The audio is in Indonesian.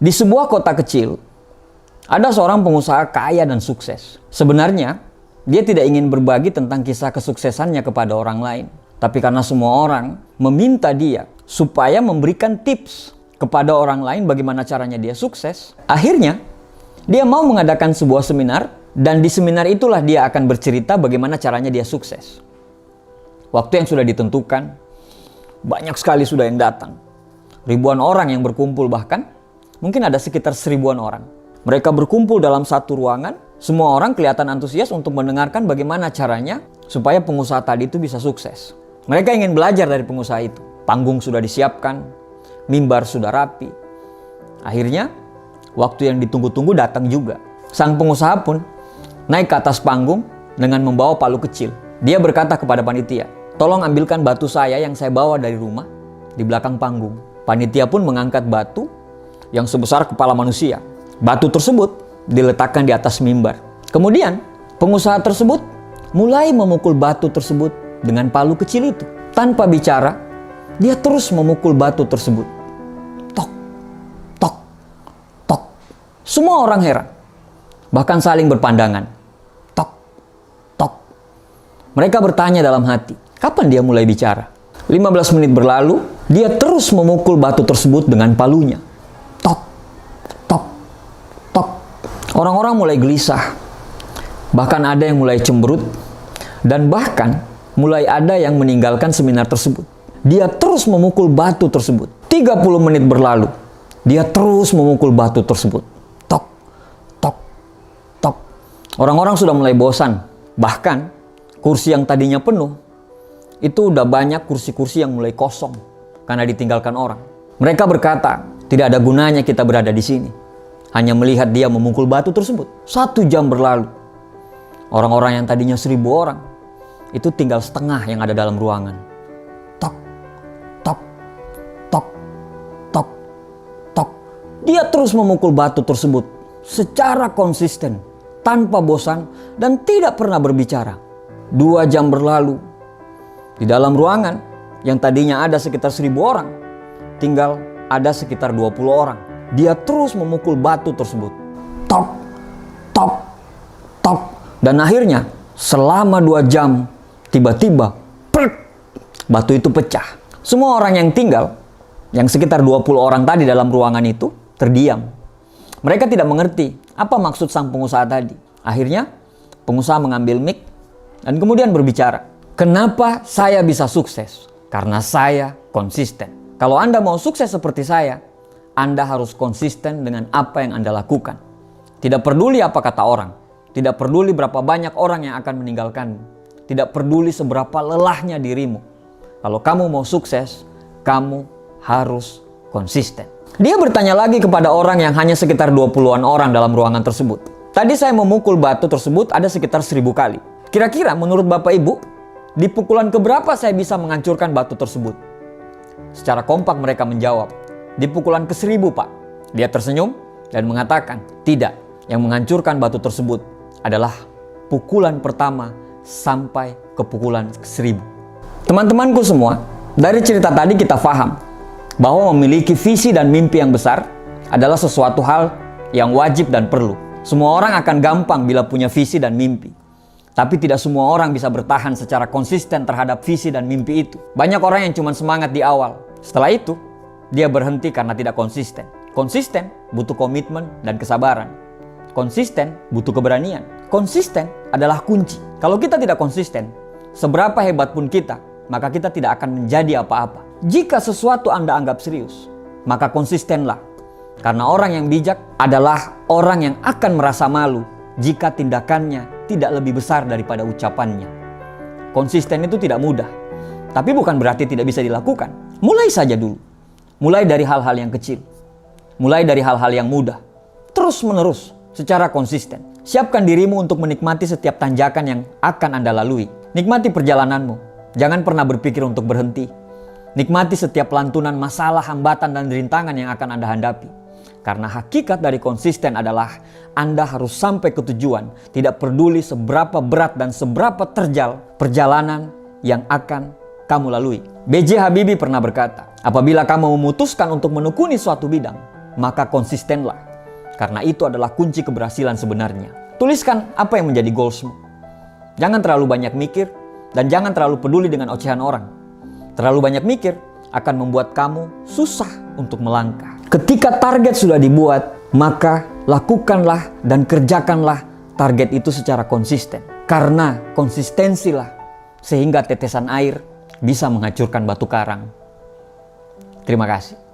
Di sebuah kota kecil, ada seorang pengusaha kaya dan sukses. Sebenarnya, dia tidak ingin berbagi tentang kisah kesuksesannya kepada orang lain. Tapi karena semua orang meminta dia supaya memberikan tips kepada orang lain bagaimana caranya dia sukses, akhirnya dia mau mengadakan sebuah seminar, dan di seminar itulah dia akan bercerita bagaimana caranya dia sukses. Waktu yang sudah ditentukan, banyak sekali sudah yang datang. Ribuan orang yang berkumpul, bahkan mungkin ada sekitar 1000-an orang. Mereka berkumpul dalam satu ruangan, semua orang kelihatan antusias untuk mendengarkan bagaimana caranya supaya pengusaha tadi itu bisa sukses. Mereka ingin belajar dari pengusaha itu. Panggung sudah disiapkan, mimbar sudah rapi. Akhirnya, waktu yang ditunggu-tunggu datang juga. Sang pengusaha pun naik ke atas panggung dengan membawa palu kecil. Dia berkata kepada panitia, "Tolong ambilkan batu saya yang saya bawa dari rumah di belakang panggung." Panitia pun mengangkat batu yang sebesar kepala manusia. Batu tersebut diletakkan di atas mimbar. Kemudian, pengusaha tersebut mulai memukul batu tersebut dengan palu kecil itu. Tanpa bicara, dia terus memukul batu tersebut. Tok, tok, tok. Semua orang heran, bahkan saling berpandangan. Tok, tok. Mereka bertanya dalam hati, kapan dia mulai bicara? 15 menit berlalu, dia terus memukul batu tersebut dengan palunya. Tok, tok, tok. Orang-orang mulai gelisah. Bahkan ada yang mulai cemberut. Dan bahkan mulai ada yang meninggalkan seminar tersebut. Dia terus memukul batu tersebut. 30 menit berlalu, dia terus memukul batu tersebut. Tok, tok, tok. Orang-orang sudah mulai bosan. Bahkan kursi yang tadinya penuh, itu udah banyak kursi-kursi yang mulai kosong karena ditinggalkan orang. Mereka berkata, tidak ada gunanya kita berada di sini, hanya melihat dia memukul batu tersebut. 1 jam berlalu. Orang-orang yang tadinya 1000 orang, itu tinggal setengah yang ada dalam ruangan. Tok, tok, tok, tok, tok. Dia terus memukul batu tersebut secara konsisten, tanpa bosan, dan tidak pernah berbicara. 2 jam berlalu. Di dalam ruangan yang tadinya ada sekitar 1000 orang, tinggal ada sekitar 20 orang. Dia terus memukul batu tersebut. Tok, tok, tok. Dan akhirnya selama 2 jam, tiba-tiba batu itu pecah. Semua orang yang tinggal, yang sekitar 20 orang tadi dalam ruangan itu, terdiam. Mereka tidak mengerti apa maksud sang pengusaha tadi. Akhirnya pengusaha mengambil mic dan kemudian berbicara. Kenapa saya bisa sukses? Karena saya konsisten. Kalau Anda mau sukses seperti saya, Anda harus konsisten dengan apa yang Anda lakukan. Tidak peduli apa kata orang. Tidak peduli berapa banyak orang yang akan meninggalkanmu. Tidak peduli seberapa lelahnya dirimu. Kalau kamu mau sukses, kamu harus konsisten. Dia bertanya lagi kepada orang yang hanya sekitar 20-an orang dalam ruangan tersebut. Tadi saya memukul batu tersebut ada sekitar 1000 kali. Kira-kira menurut Bapak Ibu, di pukulan keberapa saya bisa menghancurkan batu tersebut? Secara kompak mereka menjawab, di pukulan ke-1000, Pak. Dia tersenyum dan mengatakan, tidak. Yang menghancurkan batu tersebut adalah pukulan pertama sampai ke pukulan ke-1000. Teman-temanku semua, dari cerita tadi kita paham bahwa memiliki visi dan mimpi yang besar adalah sesuatu hal yang wajib dan perlu. Semua orang akan gampang bila punya visi dan mimpi. Tapi tidak semua orang bisa bertahan secara konsisten terhadap visi dan mimpi itu. Banyak orang yang cuma semangat di awal. Setelah itu, dia berhenti karena tidak konsisten. Konsisten butuh komitmen dan kesabaran. Konsisten butuh keberanian. Konsisten adalah kunci. Kalau kita tidak konsisten, seberapa hebat pun kita, maka kita tidak akan menjadi apa-apa. Jika sesuatu Anda anggap serius, maka konsistenlah. Karena orang yang bijak adalah orang yang akan merasa malu jika tindakannya tidak lebih besar daripada ucapannya. Konsisten itu tidak mudah, tapi bukan berarti tidak bisa dilakukan. Mulai saja dulu. Mulai dari hal-hal yang kecil. Mulai dari hal-hal yang mudah. Terus menerus secara konsisten. Siapkan dirimu untuk menikmati setiap tanjakan yang akan Anda lalui. Nikmati perjalananmu. Jangan pernah berpikir untuk berhenti. Nikmati setiap lantunan masalah, hambatan, dan rintangan yang akan Anda hadapi. Karena hakikat dari konsisten adalah Anda harus sampai ke tujuan, tidak peduli seberapa berat dan seberapa terjal perjalanan yang akan kamu lalui. B.J. Habibie pernah berkata, apabila kamu memutuskan untuk menekuni suatu bidang, maka konsistenlah. Karena itu adalah kunci keberhasilan sebenarnya. Tuliskan apa yang menjadi goalsmu. Jangan terlalu banyak mikir dan jangan terlalu peduli dengan ocehan orang. Terlalu banyak mikir akan membuat kamu susah untuk melangkah. Ketika target sudah dibuat, maka lakukanlah dan kerjakanlah target itu secara konsisten. Karena konsistensilah sehingga tetesan air bisa menghancurkan batu karang. Terima kasih.